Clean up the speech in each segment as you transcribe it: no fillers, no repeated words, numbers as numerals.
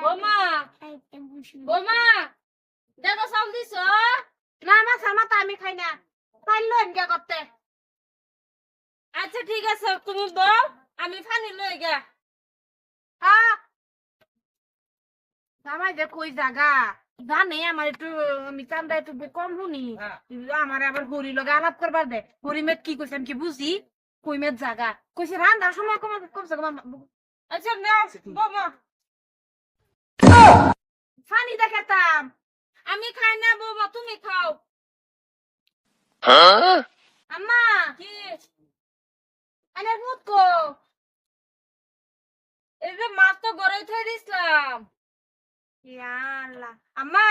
বোমা বোমা দেখো চাল দিছ না মাছের মাথা আমি খাই না, খাইলো এনকে করতে। আচ্ছা ঠিক আছে তুমি বল আমি পানি লই গা। হ্যাঁ জামাই যে কই জাগা জানে আমার একটু আমি চান্দা একটু কম শুনি, আমার আবার হরি লগে আলাপ করবার দে। হরি মেট কি কইছে আমি কি বুঝি, কই মেট জাগা কইছে রান্নার সময় কমছে কম। আচ্ছা নাও বোমা পানি দেখাতাম। আমি খাই না বোমা তুমি খাও। আম্মা কি আনের মুত কো। এই যে মাছ তো গড়ে থই দিছিলাম। ইয়া আল্লাহ আম্মা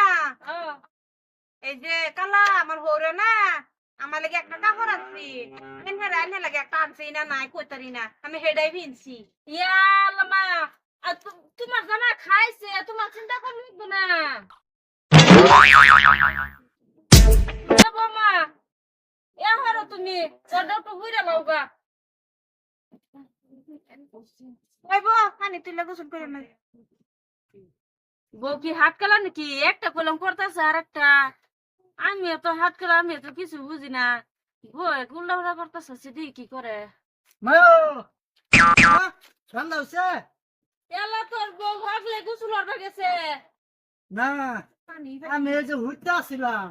এই যে কালা আমার হরে না আমার লাগে একটা কাপড় আনছি, এনে লাগে একটা আনছি না নাই কইতারি না আমি হেডাই ভিনছি। ইয়া আল্লাহ মা আর তোমার জামা খাইছে তোমার চিন্তা করতে লাগবে না। এ বোমা এ হরো তুমি ওটা তো ঘুরে লাও গা। ওই বো পানি তুইলে গোসল করে না। বউ কি হাত কালা নাকি একটা কলম করতেছে আর একটা আমি এত হাত কালা আমি এত কিছু বুঝি না। বউ উল্টা উল্টা করতেছে সেটি কি করে ঠান্ডা হচ্ছে এলা তোর বউ ভাগলে গোসল করতে গেছে। না, পানি আমি এই যে ঘুরতে আসছিলাম।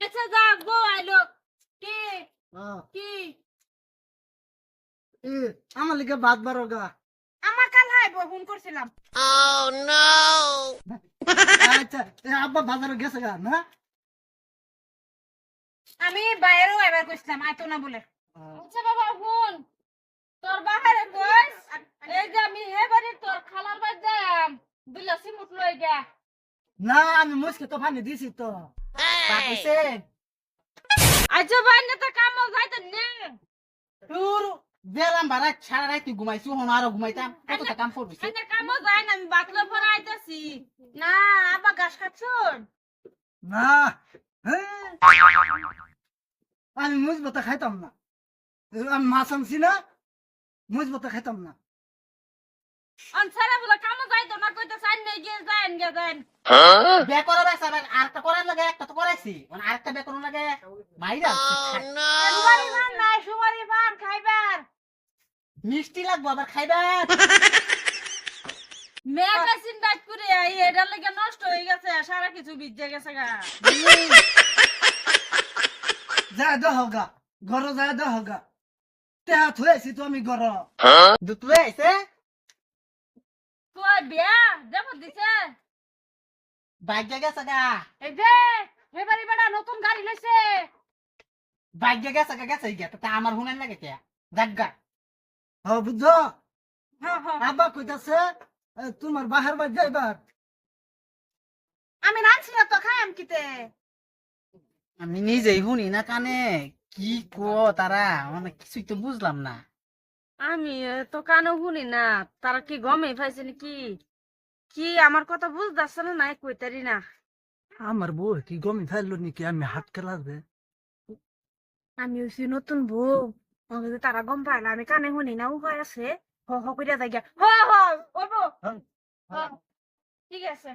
আচ্ছা যাক বউ আইলো কি কি আমার লিগে বাদ বারো গা। আমার কাল হাই বো ফোন করছিলাম। আচ্ছা আব্বা বাজারে গেছে গা না। আমি বাইরেও এবার কইছিলাম আইতো না বলে। আচ্ছা বাবা শুন তোর বাহারে কইস এই যে আমি হে বাড়ি তোর খালার বাড়ি যাম বিলাসী মুঠ লই গা। না আমি মুসকে তো পানি দিছি তো পাইছে আচ্ছা ভাই না তো কাম যাইতে নে তোর বেলাম বারা ছাড়া রাই তুই ঘুমাইছু হন আরো ঘুমাইতাম কতটা কাম করবি আইনা কাম যাই না আমি বাতলে পরে আইতাছি। না আব্বা ঘাস খাচ্ছুন। না আমি মুসবো তো খাইতাম না, আমি মাছ আনছি না মুসবো তো খাইতাম না। অনসারা বলে কাম যাইতো না কইতে চাই নাই গিয়ে যাইন গে যাইন। বে করা রাখছ আরেকটা করার লাগে একটা তো করাইছি মানে আরেকটা বে করার লাগে মাইরা সুমারি মান নাই সুমারি মান খাইবার। মিষ্টি লাগবো আবার খাইবার। মেয়েটা চিন্তা করে এটা লাগে নষ্ট হয়ে গেছে সারা কিছু ভিজে গেছে গা। যা দহগা ঘর যা দহগা তেহা থুয়েছি তো আমি ঘর দুধ লয়ে আইছে তুই বিয়া দেব দিছে বাইক গেছে গা এই যে এবারে বড় নতুন গাড়ি লইছে। বাইক গেছে গিয়া তা আমার হুনার লাগে কে জাগা হ বুঝছো। হ্যাঁ হ্যাঁ আব্বা কইতাছে তোমার বাহার বাদ যাইবার। আমি রাঁধছি না তো খাইম কিতে। আমি নিজেই শুনি না কানে কি কো তারা মানে কিছুই তো বুঝলাম না। আমি তো কানও শুনি না তারা কি গমে পাইছে নাকি কি আমার কথা বুঝতেছে না নাই কইতারি না। আমার বউ কি গমি ফেললো নাকি আমি হাত খেলাবে। আমি হইছি নতুন বউ, আমাকে যদি তারা গম পাইলা আমি কানে শুনি না উপায় আছে হ হ কইরা যাই গিয়া। হ হ ওই বউ হ্যাঁ, হ্যাঁ, ঠিক আছে।